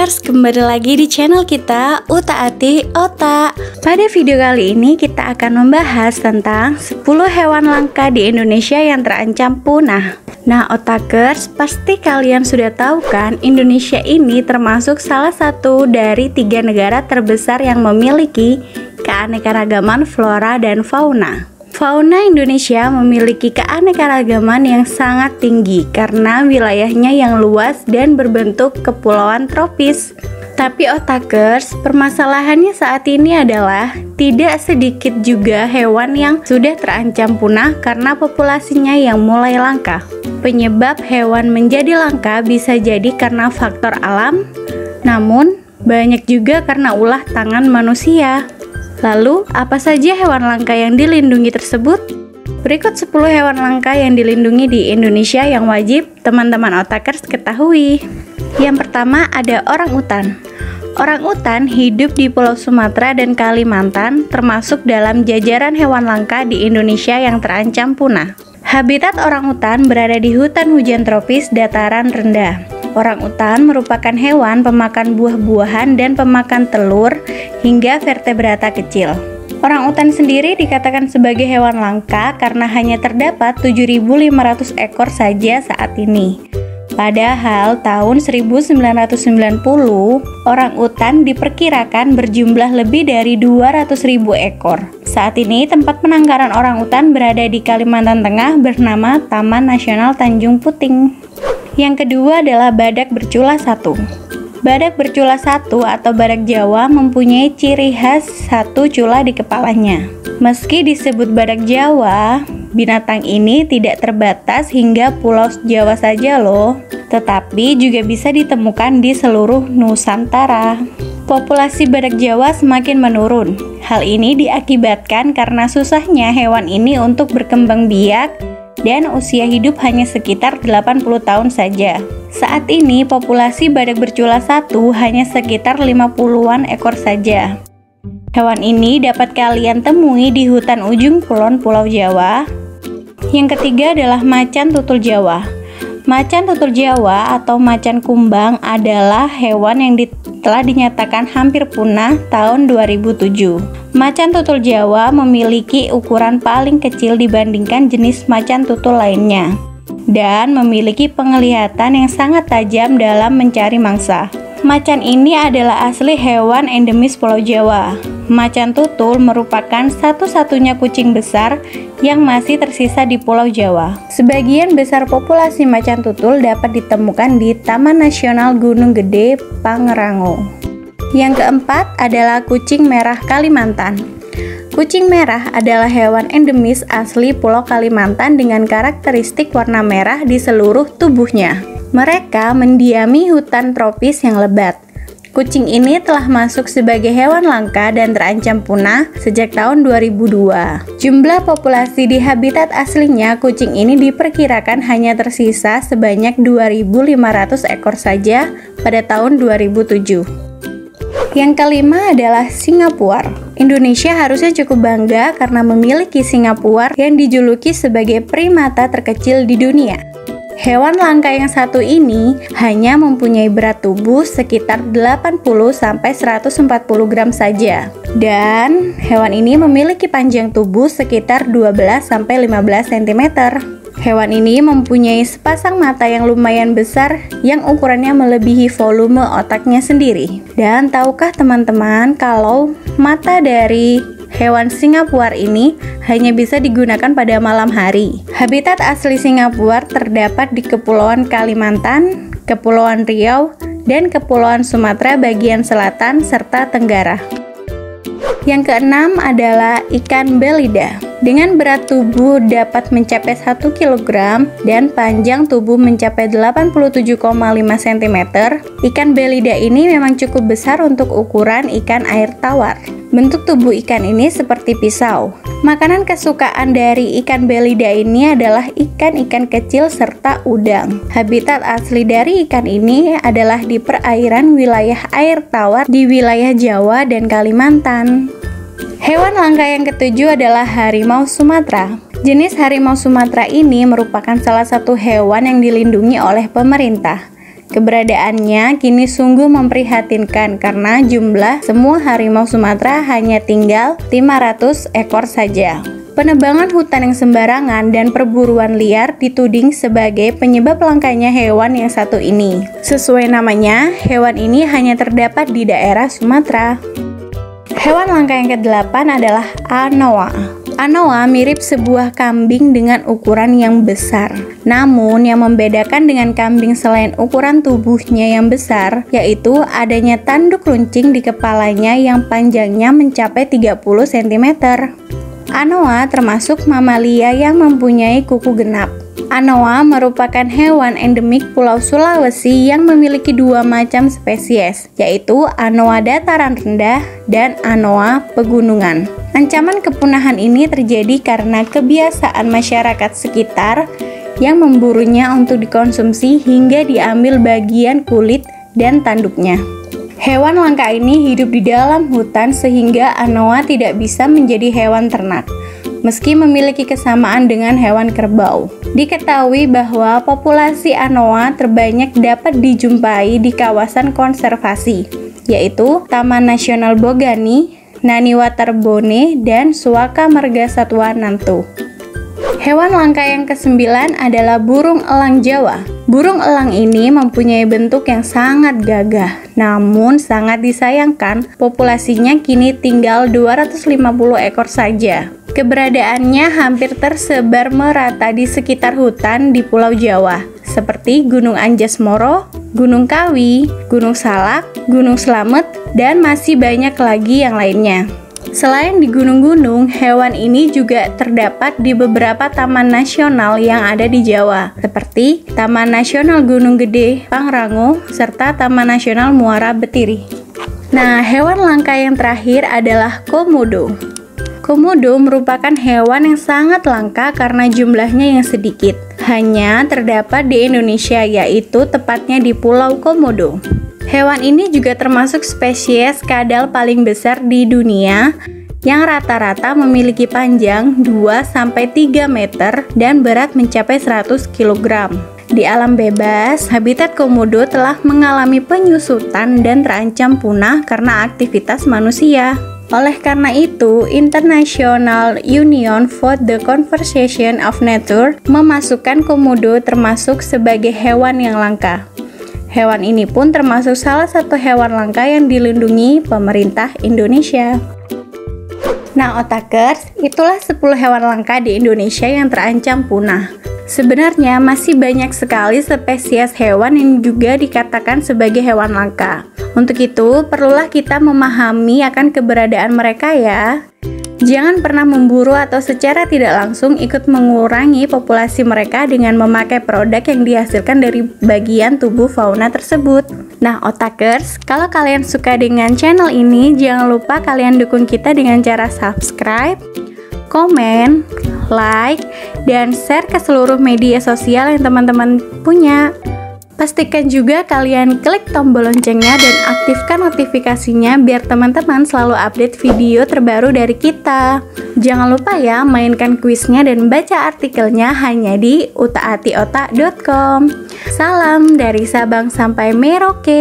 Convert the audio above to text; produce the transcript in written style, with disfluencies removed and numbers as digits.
Otakers, kembali lagi di channel kita Utaati Otak. Pada video kali ini kita akan membahas tentang 10 hewan langka di Indonesia yang terancam punah. Nah Otakers, pasti kalian sudah tahu kan, Indonesia ini termasuk salah satu dari 3 negara terbesar yang memiliki keanekaragaman flora dan fauna. Fauna Indonesia memiliki keanekaragaman yang sangat tinggi karena wilayahnya yang luas dan berbentuk kepulauan tropis. Tapi Otakers, permasalahannya saat ini adalah tidak sedikit juga hewan yang sudah terancam punah karena populasinya yang mulai langka. Penyebab hewan menjadi langka bisa jadi karena faktor alam, namun banyak juga karena ulah tangan manusia. Lalu, apa saja hewan langka yang dilindungi tersebut? Berikut 10 hewan langka yang dilindungi di Indonesia yang wajib teman-teman Otakers ketahui. Yang pertama ada orangutan. Orangutan hidup di Pulau Sumatera dan Kalimantan, termasuk dalam jajaran hewan langka di Indonesia yang terancam punah. Habitat orangutan berada di hutan hujan tropis dataran rendah. Orangutan merupakan hewan pemakan buah-buahan dan pemakan telur hingga vertebrata kecil. Orangutan sendiri dikatakan sebagai hewan langka karena hanya terdapat 7.500 ekor saja saat ini. Padahal tahun 1990, orangutan diperkirakan berjumlah lebih dari 200.000 ekor. Saat ini tempat penangkaran orangutan berada di Kalimantan Tengah bernama Taman Nasional Tanjung Puting. Yang kedua adalah badak bercula satu. Badak bercula satu atau badak Jawa mempunyai ciri khas satu cula di kepalanya. Meski disebut badak Jawa, binatang ini tidak terbatas hingga Pulau Jawa saja loh, tetapi juga bisa ditemukan di seluruh Nusantara. Populasi badak Jawa semakin menurun. Hal ini diakibatkan karena susahnya hewan ini untuk berkembang biak dan usia hidup hanya sekitar 80 tahun saja. Saat ini populasi badak bercula satu hanya sekitar 50-an ekor saja. Hewan ini dapat kalian temui di hutan ujung kulon Pulau Jawa. Yang ketiga adalah macan tutul Jawa. Macan tutul Jawa atau macan kumbang adalah hewan yang telah dinyatakan hampir punah tahun 2007. Macan tutul Jawa memiliki ukuran paling kecil dibandingkan jenis macan tutul lainnya dan memiliki penglihatan yang sangat tajam dalam mencari mangsa. Macan ini adalah asli hewan endemis Pulau Jawa. Macan tutul merupakan satu-satunya kucing besar yang masih tersisa di Pulau Jawa. Sebagian besar populasi macan tutul dapat ditemukan di Taman Nasional Gunung Gede, Pangrango. Yang keempat adalah kucing merah Kalimantan. Kucing merah adalah hewan endemis asli Pulau Kalimantan dengan karakteristik warna merah di seluruh tubuhnya. Mereka mendiami hutan tropis yang lebat. Kucing ini telah masuk sebagai hewan langka dan terancam punah sejak tahun 2002. Jumlah populasi di habitat aslinya, kucing ini diperkirakan hanya tersisa sebanyak 2.500 ekor saja pada tahun 2007. Yang kelima adalah singa puar. Indonesia harusnya cukup bangga karena memiliki singa puar yang dijuluki sebagai primata terkecil di dunia. Hewan langka yang satu ini hanya mempunyai berat tubuh sekitar 80-140 gram saja. Dan hewan ini memiliki panjang tubuh sekitar 12-15 cm. Hewan ini mempunyai sepasang mata yang lumayan besar yang ukurannya melebihi volume otaknya sendiri. Dan tahukah teman-teman kalau mata dari hewan singa puar ini hanya bisa digunakan pada malam hari? Habitat asli singa puar terdapat di Kepulauan Kalimantan, Kepulauan Riau, dan Kepulauan Sumatera bagian selatan serta Tenggara. Yang keenam adalah ikan belida. Dengan berat tubuh dapat mencapai 1 kg dan panjang tubuh mencapai 87,5 cm, ikan belida ini memang cukup besar untuk ukuran ikan air tawar. Bentuk tubuh ikan ini seperti pisau. Makanan kesukaan dari ikan belida ini adalah ikan-ikan kecil serta udang. Habitat asli dari ikan ini adalah di perairan wilayah air tawar di wilayah Jawa dan Kalimantan. Hewan langka yang ketujuh adalah harimau Sumatera. Jenis harimau Sumatera ini merupakan salah satu hewan yang dilindungi oleh pemerintah. Keberadaannya kini sungguh memprihatinkan karena jumlah semua harimau Sumatera hanya tinggal 500 ekor saja. Penebangan hutan yang sembarangan dan perburuan liar dituding sebagai penyebab langkanya hewan yang satu ini. Sesuai namanya, hewan ini hanya terdapat di daerah Sumatera. Hewan langka yang ke-8 adalah anoa. Anoa mirip sebuah kambing dengan ukuran yang besar. Namun yang membedakan dengan kambing selain ukuran tubuhnya yang besar, yaitu adanya tanduk runcing di kepalanya yang panjangnya mencapai 30 cm. Anoa termasuk mamalia yang mempunyai kuku genap. Anoa merupakan hewan endemik Pulau Sulawesi yang memiliki dua macam spesies, yaitu anoa dataran rendah dan anoa pegunungan. Ancaman kepunahan ini terjadi karena kebiasaan masyarakat sekitar yang memburunya untuk dikonsumsi hingga diambil bagian kulit dan tanduknya. Hewan langka ini hidup di dalam hutan sehingga anoa tidak bisa menjadi hewan ternak, meski memiliki kesamaan dengan hewan kerbau. Diketahui bahwa populasi anoa terbanyak dapat dijumpai di kawasan konservasi, yaitu Taman Nasional Bogani, Nani Waterbone, dan Suaka Marga Satwa Nantu. Hewan langka yang ke-9 adalah burung elang Jawa. Burung elang ini mempunyai bentuk yang sangat gagah, namun sangat disayangkan populasinya kini tinggal 250 ekor saja. Keberadaannya hampir tersebar merata di sekitar hutan di Pulau Jawa, seperti Gunung Anjas Moro, Gunung Kawi, Gunung Salak, Gunung Slamet, dan masih banyak lagi yang lainnya. Selain di gunung-gunung, hewan ini juga terdapat di beberapa taman nasional yang ada di Jawa, seperti Taman Nasional Gunung Gede, Pangrango, serta Taman Nasional Muara Betiri. Nah, hewan langka yang terakhir adalah komodo. Komodo merupakan hewan yang sangat langka karena jumlahnya yang sedikit. Hanya terdapat di Indonesia, yaitu tepatnya di Pulau Komodo. Hewan ini juga termasuk spesies kadal paling besar di dunia yang rata-rata memiliki panjang 2-3 meter dan berat mencapai 100 kg. Di alam bebas, habitat komodo telah mengalami penyusutan dan terancam punah karena aktivitas manusia. Oleh karena itu, International Union for the Conservation of Nature memasukkan komodo termasuk sebagai hewan yang langka. Hewan ini pun termasuk salah satu hewan langka yang dilindungi pemerintah Indonesia. Nah, otakers, itulah 10 hewan langka di Indonesia yang terancam punah. Sebenarnya masih banyak sekali spesies hewan yang juga dikatakan sebagai hewan langka. Untuk itu, perlulah kita memahami akan keberadaan mereka ya. Jangan pernah memburu atau secara tidak langsung ikut mengurangi populasi mereka dengan memakai produk yang dihasilkan dari bagian tubuh fauna tersebut. Nah, otakers, kalau kalian suka dengan channel ini, jangan lupa kalian dukung kita dengan cara subscribe, komen, like, dan share ke seluruh media sosial yang teman-teman punya. Pastikan juga kalian klik tombol loncengnya dan aktifkan notifikasinya biar teman-teman selalu update video terbaru dari kita. Jangan lupa ya mainkan kuisnya dan baca artikelnya hanya di utaatiotak.com. Salam dari Sabang sampai Merauke.